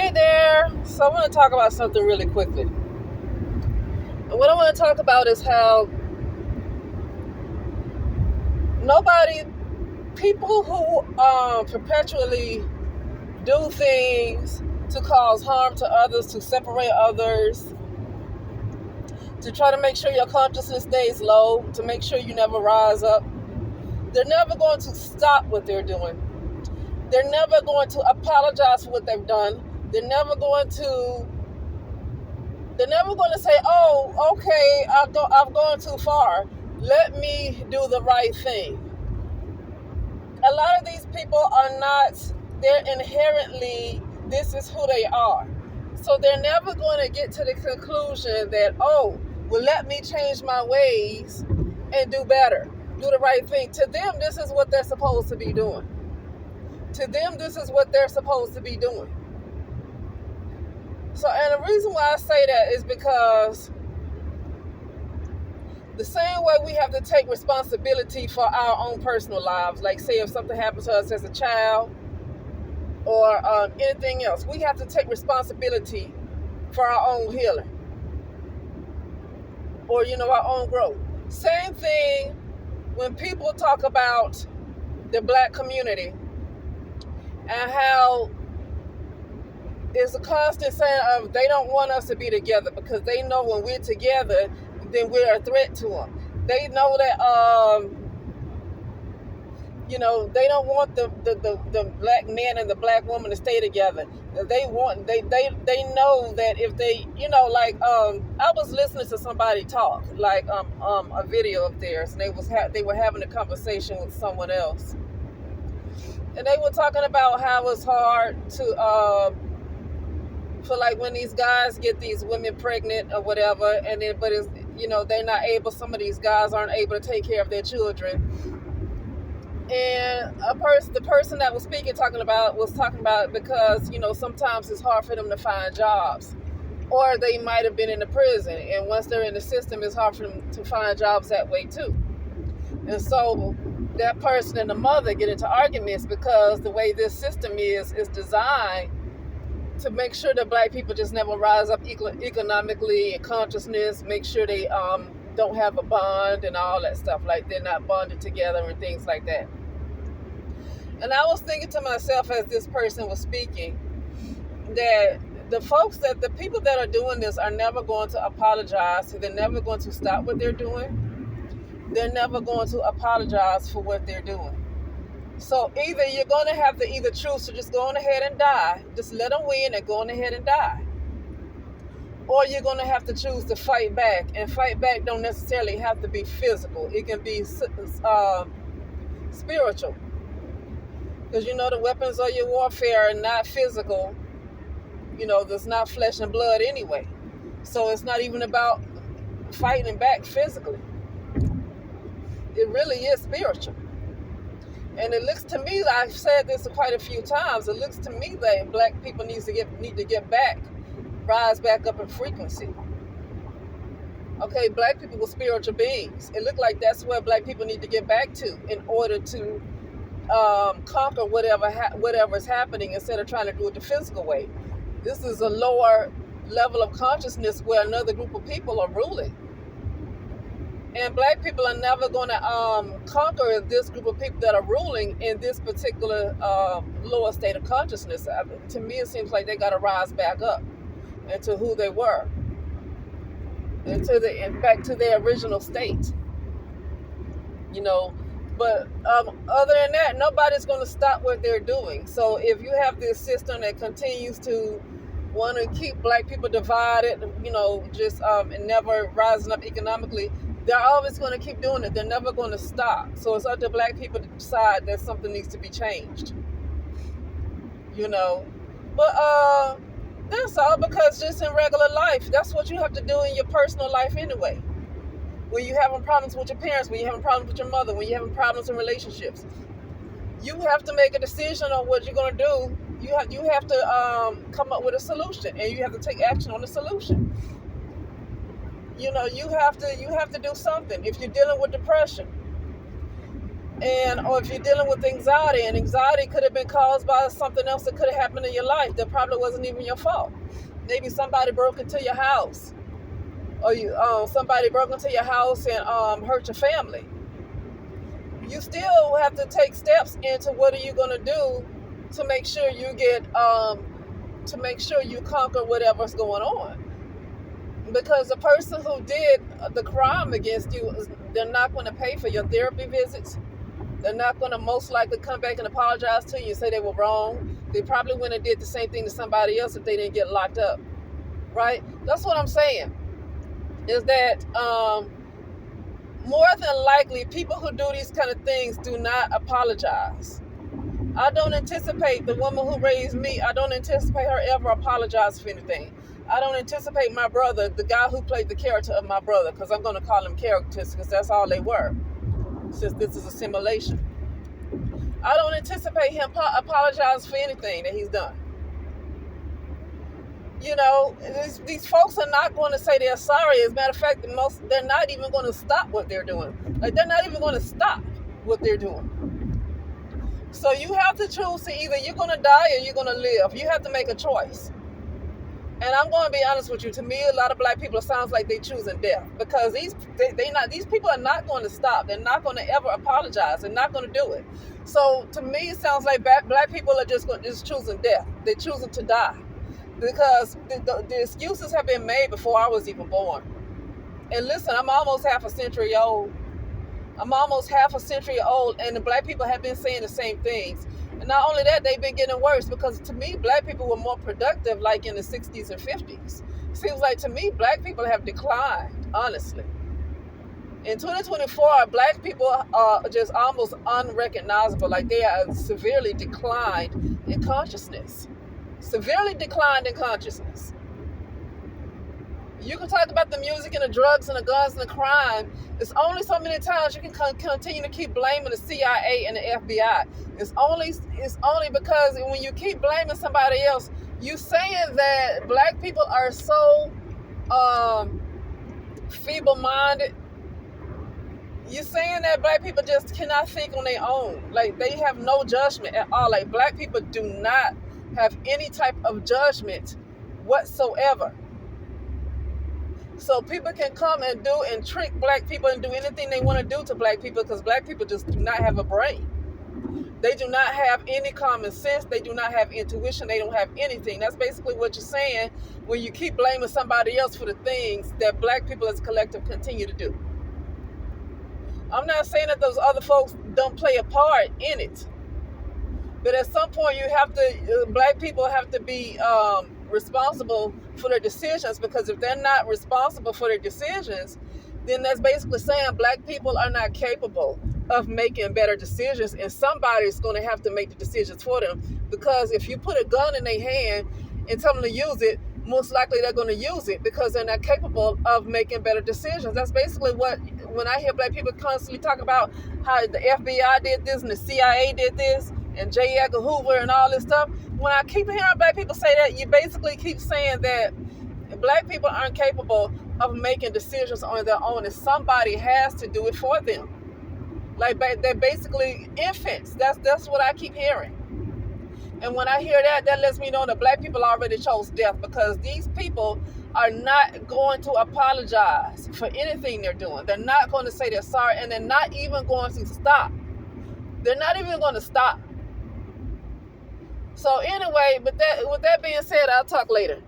Hey there. So I want to talk about something really quickly. And what I want to talk about is how nobody, people who perpetually do things to cause harm to others, to separate others, to try to make sure your consciousness stays low, to make sure you never rise up, they're never going to stop what they're doing. They're never going to apologize for what they've done. They're never going to say, "Oh, okay, I've gone too far. Let me do the right thing." A lot of these people are not. They're inherently. This is who they are. So they're never going to get to the conclusion that, "Oh, well, let me change my ways and do better, do the right thing." To them, this is what they're supposed to be doing. To them, this is what they're supposed to be doing. So, and the reason why I say that is because the same way we have to take responsibility for our own personal lives, like say if something happens to us as a child or anything else, we have to take responsibility for our own healing or, our own growth. Same thing when people talk about the Black community and how it's a constant saying of they don't want us to be together because they know when we're together, then we're a threat to them. They know that, they don't want the Black man and the Black woman to stay together. They know that if they, I was listening to somebody talk, like a video of theirs, and they were having a conversation with someone else, and they were talking about how it's hard to for like when these guys get these women pregnant or whatever, and then but it's they're not able. Some of these guys aren't able to take care of their children, and the person that was speaking was talking about because sometimes it's hard for them to find jobs, or they might have been in the prison, and once they're in the system, it's hard for them to find jobs that way too. And so that person and the mother get into arguments because the way this system is designed to make sure that Black people just never rise up economically and consciousness, make sure they don't have a bond and all that stuff, like they're not bonded together and things like that. And I was thinking to myself as this person was speaking that the people that are doing this are never going to apologize. So they're never going to stop what they're doing. They're never going to apologize for what they're doing. So either you're going to have to either choose to just go on ahead and die, just let them win and go on ahead and die. Or you're going to have to choose to fight back. And fight back don't necessarily have to be physical. It can be spiritual. Because the weapons of your warfare are not physical. There's not flesh and blood anyway. So it's not even about fighting back physically. It really is spiritual. And it looks to me, I've said this quite a few times, it looks to me that Black people need to get back, rise back up in frequency. Okay, Black people were spiritual beings. It looked like that's where Black people need to get back to in order to conquer whatever is happening instead of trying to do it the physical way. This is a lower level of consciousness where another group of people are ruling. And Black people are never going to conquer this group of people that are ruling in this particular lower state of consciousness. To me, it seems like they got to rise back up into who they were, back to their original state. But other than that, nobody's going to stop what they're doing. So if you have this system that continues to want to keep Black people divided, and never rising up economically, they're always going to keep doing it. They're never going to stop. So it's up to Black people to decide that something needs to be changed. But that's all, because just in regular life, that's what you have to do in your personal life anyway. When you're having problems with your parents, when you're having problems with your mother, when you're having problems in relationships, you have to make a decision on what you're going to do. You have to come up with a solution, and you have to take action on the solution. You have to do something. If you're dealing with depression, And or if you're dealing with anxiety, and anxiety could have been caused by something else that could have happened in your life that probably wasn't even your fault. Maybe somebody broke into your house, or somebody broke into your house and hurt your family. You still have to take steps into what are you going to do to make sure you get to make sure you conquer whatever's going on. Because the person who did the crime against you, they're not going to pay for your therapy visits. They're not going to most likely come back and apologize to you and say they were wrong. They probably wouldn't have did the same thing to somebody else if they didn't get locked up, right? That's what I'm saying, is that more than likely, people who do these kind of things do not apologize. I don't anticipate the woman who raised me, I don't anticipate her ever apologize for anything. I don't anticipate my brother, the guy who played the character of my brother, because I'm going to call them characters because that's all they were, since this is a simulation. I don't anticipate him apologize for anything that he's done. You know, these folks are not going to say they're sorry. As a matter of fact, they're not even going to stop what they're doing. Like, they're not even going to stop what they're doing. So you have to choose to either you're going to die or you're going to live. You have to make a choice. And I'm going to be honest with you. To me, a lot of black people, it sounds like they're choosing death, because these people are not going to stop. They're not going to ever apologize. They're not going to do it. So to me, it sounds like black people are just choosing death. They're choosing to die, because the excuses have been made before I was even born. And listen, I'm almost half a century old. And the black people have been saying the same things. And not only that, they've been getting worse, because to me, black people were more productive like in the 60s and 50s. Seems like to me, black people have declined, honestly. In 2024, black people are just almost unrecognizable. Like, they are severely declined in consciousness. You can talk about the music and the drugs and the guns and the crime. It's only so many times you can continue to keep blaming the CIA and the FBI. It's only because when you keep blaming somebody else, you saying that black people are so feeble-minded. You're saying that black people just cannot think on their own. Like, they have no judgment at all. Like, black people do not have any type of judgment whatsoever. So people can come and trick black people and do anything they want to do to black people, because black people just do not have a brain. They do not have any common sense. They do not have intuition. They don't have anything. That's basically what you're saying when you keep blaming somebody else for the things that black people as a collective continue to do. I'm not saying that those other folks don't play a part in it, but at some point black people have to be responsible for their decisions, because if they're not responsible for their decisions, then that's basically saying black people are not capable of making better decisions, and somebody's going to have to make the decisions for them. Because if you put a gun in their hand and tell them to use it, most likely they're going to use it because they're not capable of making better decisions. That's basically when I hear black people constantly talk about how the FBI did this and the CIA did this and J. Edgar Hoover and all this stuff. When I keep hearing black people say that, you basically keep saying that black people aren't capable of making decisions on their own, and somebody has to do it for them. Like, they're basically infants. That's what I keep hearing. And when I hear that, that lets me know that black people already chose death, because these people are not going to apologize for anything they're doing. They're not going to say they're sorry, and they're not even going to stop. They're not even going to stop. So anyway, with that being said, I'll talk later.